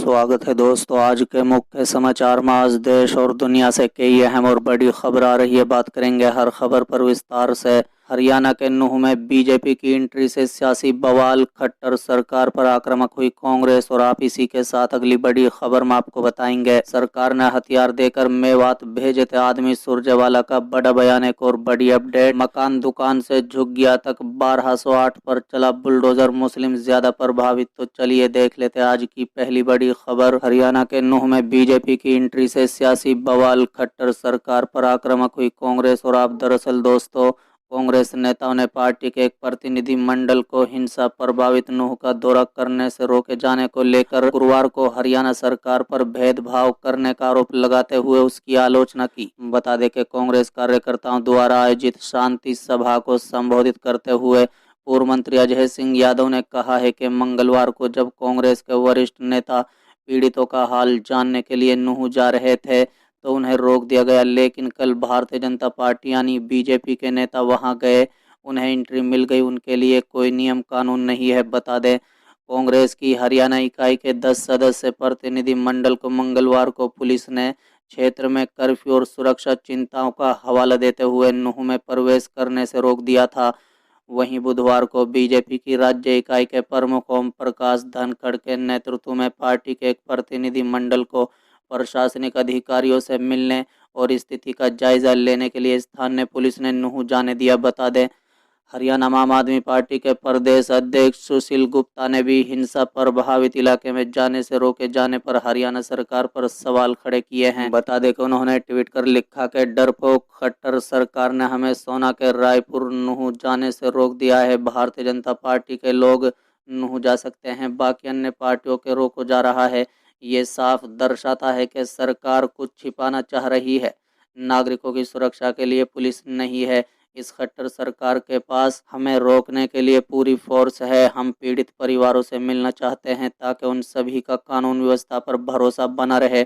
स्वागत है दोस्तों। आज के मुख्य समाचार में आज देश और दुनिया से कई अहम और बड़ी खबर आ रही है। बात करेंगे हर खबर पर विस्तार से। हरियाणा के नूंह में बीजेपी की एंट्री से सियासी बवाल, खट्टर सरकार पर आक्रामक हुई कांग्रेस और आप इसी के साथ अगली बड़ी खबर में आपको बताएंगे। सरकार ने हथियार देकर मेवात भेजे थे आदमी, सुरजेवाला का बड़ा बयान। एक और बड़ी अपडेट, मकान दुकान से झुग्गिया तक 1208 पर चला बुलडोजर, मुस्लिम ज्यादा प्रभावित। तो चलिए देख लेते हैं आज की पहली बड़ी खबर। हरियाणा के नूंह में बीजेपी की एंट्री से सियासी बवाल, खट्टर सरकार पर आक्रामक हुई कांग्रेस और आप। दरअसल दोस्तों, कांग्रेस नेताओं ने पार्टी के एक प्रतिनिधि मंडल को हिंसा प्रभावित नूंह का दौरा करने से रोके जाने को लेकर गुरुवार को हरियाणा सरकार पर भेदभाव करने का आरोप लगाते हुए उसकी आलोचना की। बता दें कि कांग्रेस कार्यकर्ताओं द्वारा आयोजित शांति सभा को संबोधित करते हुए पूर्व मंत्री अजय सिंह यादव ने कहा है कि मंगलवार को जब कांग्रेस के वरिष्ठ नेता पीड़ितों का हाल जानने के लिए नूंह जा रहे थे तो उन्हें रोक दिया गया, लेकिन कल भारतीय जनता पार्टी यानी बीजेपी के नेता वहां गए, उन्हें एंट्री मिल गई। उनके लिए कोई नियम कानून नहीं है। बता दें, कांग्रेस की हरियाणा इकाई के 10 सदस्य प्रतिनिधि मंडल को मंगलवार को पुलिस ने क्षेत्र में कर्फ्यू और सुरक्षा चिंताओं का हवाला देते हुए नूंह में प्रवेश करने से रोक दिया था। वहीं बुधवार को बीजेपी की राज्य इकाई के प्रमुख ओम प्रकाश धनखड़ के नेतृत्व में पार्टी के एक प्रतिनिधि मंडल को प्रशासनिक अधिकारियों से मिलने और स्थिति का जायजा लेने के लिए स्थानीय पुलिस ने नूंह जाने दिया। बता दें, हरियाणा में आम आदमी पार्टी के प्रदेश अध्यक्ष सुशील गुप्ता ने भी हिंसा प्रभावित इलाके में जाने से रोके जाने पर हरियाणा सरकार पर सवाल खड़े किए हैं। बता दें कि उन्होंने ट्वीट कर लिखा कि डरपोक खट्टर सरकार ने हमें सोना के रायपुर नूंह जाने से रोक दिया है। भारतीय जनता पार्टी के लोग नूंह जा सकते हैं, बाकी अन्य पार्टियों के रोको जा रहा है। ये साफ दर्शाता है कि सरकार कुछ छिपाना चाह रही है। नागरिकों की सुरक्षा के लिए पुलिस नहीं है। इस खट्टर सरकार के पास हमें रोकने के लिए पूरी फोर्स है। हम पीड़ित परिवारों से मिलना चाहते हैं ताकि उन सभी का कानून व्यवस्था पर भरोसा बना रहे।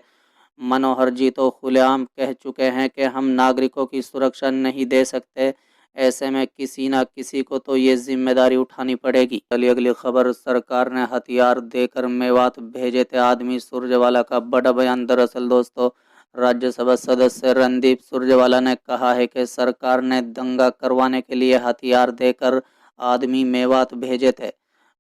मनोहर जी तो खुलेआम कह चुके हैं कि हम नागरिकों की सुरक्षा नहीं दे सकते। ऐसे में किसी न किसी को तो ये जिम्मेदारी उठानी पड़ेगी। चलिए अगली खबर, सरकार ने हथियार देकर मेवात भेजे थे आदमी, सुरजेवाला का बड़ा बयान। दरअसल दोस्तों, राज्यसभा सदस्य रणदीप सुरजेवाला ने कहा है कि सरकार ने दंगा करवाने के लिए हथियार देकर आदमी मेवात भेजे थे।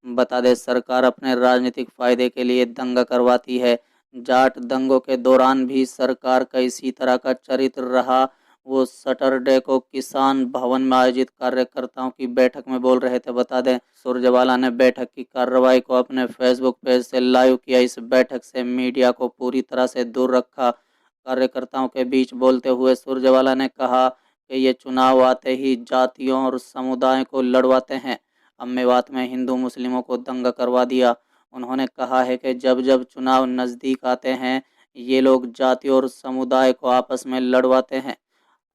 बता दें, सरकार अपने राजनीतिक फायदे के लिए दंगा करवाती है। जाट दंगों के दौरान भी सरकार का इसी तरह का चरित्र रहा। वो सैटरडे को किसान भवन में आयोजित कार्यकर्ताओं की बैठक में बोल रहे थे। बता दें, सुरजेवाला ने बैठक की कार्रवाई को अपने फेसबुक पेज से लाइव किया। इस बैठक से मीडिया को पूरी तरह से दूर रखा। कार्यकर्ताओं के बीच बोलते हुए सुरजेवाला ने कहा कि ये चुनाव आते ही जातियों और समुदायों को लड़वाते हैं। अब मेवात में हिंदू मुस्लिमों को दंगा करवा दिया। उन्होंने कहा है कि जब जब चुनाव नज़दीक आते हैं ये लोग जाति और समुदाय को आपस में लड़वाते हैं।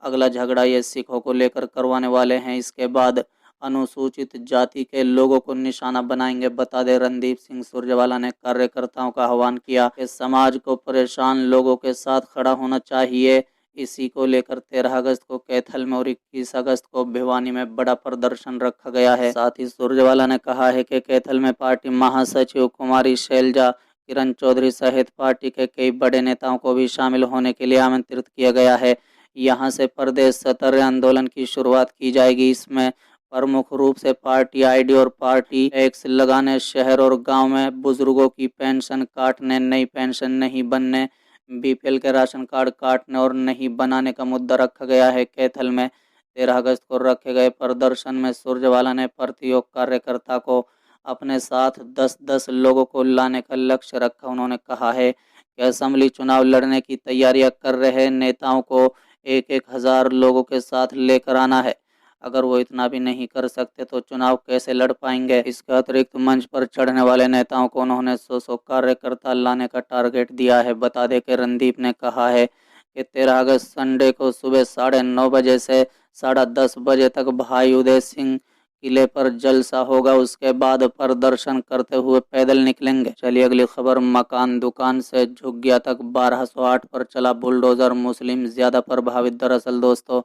अगला झगड़ा ये सिखों को लेकर करवाने वाले हैं। इसके बाद अनुसूचित जाति के लोगों को निशाना बनाएंगे। बता दें, रणदीप सिंह सुरजेवाला ने कार्यकर्ताओं का आह्वान किया कि समाज को परेशान लोगों के साथ खड़ा होना चाहिए। इसी को लेकर 13 अगस्त को कैथल में और 21 अगस्त को भिवानी में बड़ा प्रदर्शन रखा गया है। साथ ही सुरजेवाला ने कहा है कि कैथल में पार्टी महासचिव कुमारी शैलजा, किरण चौधरी सहित पार्टी के कई बड़े नेताओं को भी शामिल होने के लिए आमंत्रित किया गया है। यहां से प्रदेश स्तर आंदोलन की शुरुआत की जाएगी। इसमें प्रमुख रूप से पार्टी आईडी और पार्टी टैक्स लगाने, शहर और गांव में बुजुर्गों की पेंशन काटने, नई पेंशन नहीं बनने, बीपीएल के राशन कार्ड काटने और नहीं बनाने का मुद्दा रखा गया है। कैथल में 13 अगस्त को रखे गए प्रदर्शन में सुरजेवाला ने प्रतियोग कार्यकर्ता को अपने साथ 10-10 लोगों को लाने का लक्ष्य रखा। उन्होंने कहा है कि असेंबली चुनाव लड़ने की तैयारियां कर रहे नेताओं को 1-1 हजार लोगों के साथ लेकर आना है। अगर वो इतना भी नहीं कर सकते तो चुनाव कैसे लड़ पाएंगे। इसके अतिरिक्त मंच पर चढ़ने वाले नेताओं को उन्होंने 100 कार्यकर्ता लाने का टारगेट दिया है। बता दें कि रणदीप ने कहा है कि 13 अगस्त संडे को सुबह 9:30 बजे से 10:30 बजे तक भाई उदय सिंह किले पर जलसा होगा। उसके बाद प्रदर्शन करते हुए पैदल निकलेंगे। चलिए अगली खबर, मकान दुकान से झुग्गिया तक 1208 पर चला बुलडोजर, मुस्लिम ज्यादा प्रभावित। दरअसल दोस्तों,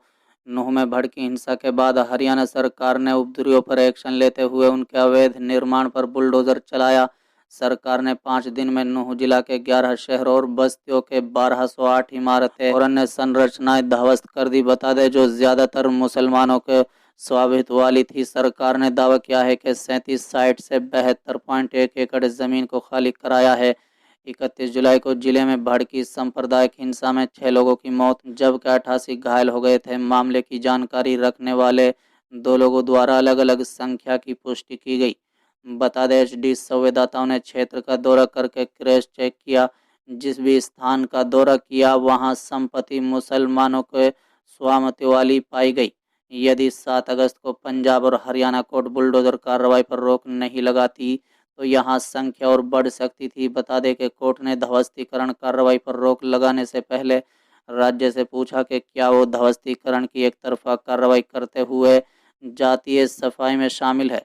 नूंह में भड़की हिंसा के बाद हरियाणा सरकार ने उपद्रवियों पर एक्शन लेते हुए उनके अवैध निर्माण पर बुलडोजर चलाया। सरकार ने 5 दिन में नूह जिला के 11 शहरों और बस्तियों के 1208 इमारतें और अन्य संरचनाएं ध्वस्त कर दी। बता दें जो ज्यादातर मुसलमानों के स्वामित्व वाली थी। सरकार ने दावा किया है कि 37 साइट से 72.1 एकड़ जमीन को खाली कराया है। 31 जुलाई को जिले में भड़की सांप्रदायिक हिंसा में 6 लोगों की मौत जबकि 88 घायल हो गए थे। मामले की जानकारी रखने वाले 2 लोगों द्वारा अलग अलग संख्या की पुष्टि की गई। बता दें एचडी संवाददाताओं ने क्षेत्र का दौरा करके क्रैश चेक किया। जिस भी स्थान का दौरा किया वहां संपत्ति मुसलमानों के स्वामित्व वाली पाई गई। यदि 7 अगस्त को पंजाब और हरियाणा कोर्ट बुलडोजर कार्रवाई पर रोक नहीं लगाती तो यहां संख्या और बढ़ सकती थी। बता दें कि कोर्ट ने ध्वस्तीकरण कार्रवाई पर रोक लगाने से पहले राज्य से पूछा कि क्या वो ध्वस्तीकरण की एक तरफा कार्रवाई करते हुए जातीय सफाई में शामिल है।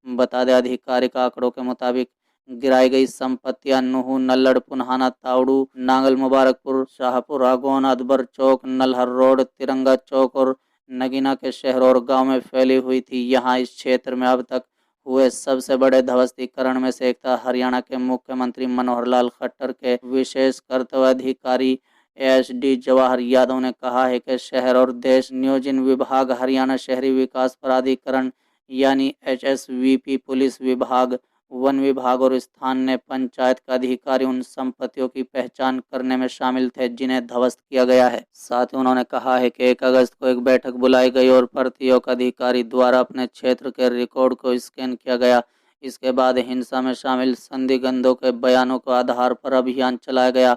बता दें आधिकारिक आंकड़ों के मुताबिक गिराई गई संपत्तियां नूह, नल्लड़, पुन्हाना, तावड़ू, नांगल, मुबारकपुर, शाहपुर, आगोन, अदबर चौक, नलहर रोड, तिरंगा चौक और नगीना के शहरों और गांव में फैली हुई थी। यहां इस क्षेत्र में अब तक हुए सबसे बड़े ध्वस्तीकरण में से एक था। हरियाणा के मुख्यमंत्री मनोहर लाल खट्टर के विशेष कर्तव्य अधिकारी एसडी जवाहर यादव ने कहा है कि शहर और देश नियोजन विभाग, हरियाणा शहरी विकास प्राधिकरण यानी एचएसवीपी, पुलिस विभाग, वन विभाग और स्थानीय पंचायत का अधिकारी उन संपत्तियों की पहचान करने में शामिल थे जिन्हें ध्वस्त किया गया है। साथ ही उन्होंने कहा है कि 1 अगस्त को एक बैठक बुलाई गई और प्रत्येक अधिकारी द्वारा अपने क्षेत्र के रिकॉर्ड को स्कैन किया गया। इसके बाद हिंसा में शामिल संदिग्धों के बयानों के आधार पर अभियान चलाया गया।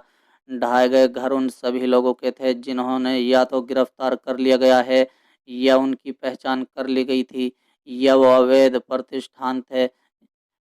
ढाए गए घर उन सभी लोगों के थे जिन्होंने या तो गिरफ्तार कर लिया गया है या उनकी पहचान कर ली गई थी या वो अवैध प्रतिष्ठान थे।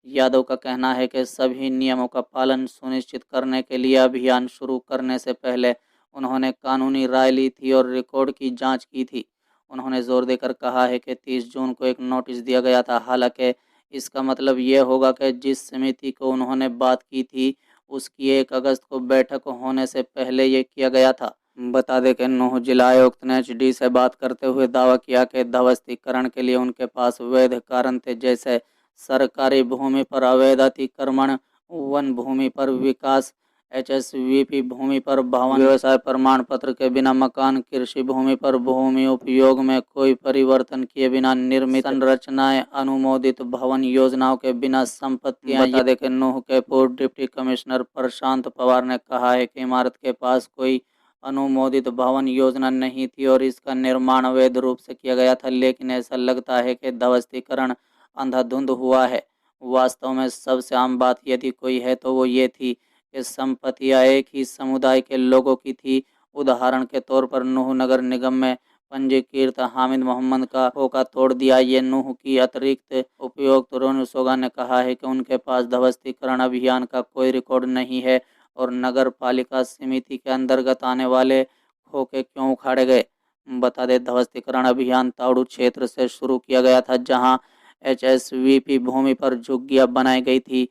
यादव का कहना है कि सभी नियमों का पालन सुनिश्चित करने के लिए अभियान शुरू करने से पहले उन्होंने कानूनी राय ली थी और रिकॉर्ड की जांच की थी। उन्होंने जोर देकर कहा है कि 30 जून को एक नोटिस दिया गया था। हालांकि इसका मतलब ये होगा कि जिस समिति को उन्होंने बात की थी उसकी 1 अगस्त को बैठक होने से पहले ये किया गया था। बता दें कि नूह जिला आयुक्त ने एचडी से बात करते हुए दावा किया कि ध्वस्तीकरण के लिए उनके पास वैध कारण थे, जैसे सरकारी भूमि पर अवैध अतिक्रमण, वन भूमि पर विकास, एचएसवीपी भूमि पर भवन, व्यवसाय प्रमाण पत्र के बिना मकान, कृषि भूमि पर भूमि उपयोग में कोई परिवर्तन किए बिना निर्मित संरचनाएं, अनुमोदित भवन योजनाओं के बिना संपत्तियां। बता दें कि नूह के पूर्व डिप्टी कमिश्नर प्रशांत पवार ने कहा है कि इमारत के पास कोई अनुमोदित भवन योजना नहीं थी और इसका निर्माण अवैध रूप से किया गया था। लेकिन ऐसा लगता है कि ध्वस्तीकरण अंधाधुंध हुआ है। वास्तव में सबसे आम बात यदि कोई है तो वो ये थी कि संपत्तियां एक ही समुदाय के लोगों की थी। उदाहरण के तौर पर नूह नगर निगम में पंजीकृत हामिद मोहम्मद का होका तोड़ दिया। ये नूह की अतिरिक्त उपयुक्त रोनू सोगा ने कहा है कि उनके पास ध्वस्तीकरण अभियान का कोई रिकॉर्ड नहीं है और नगर पालिका समिति के अंतर्गत आने वाले खोखे क्यों उखाड़े गए। बता दें ध्वस्तीकरण अभियान तावड़ू क्षेत्र से शुरू किया गया था जहां एचएसवीपी भूमि पर झुग्गियां बनाई गई थी।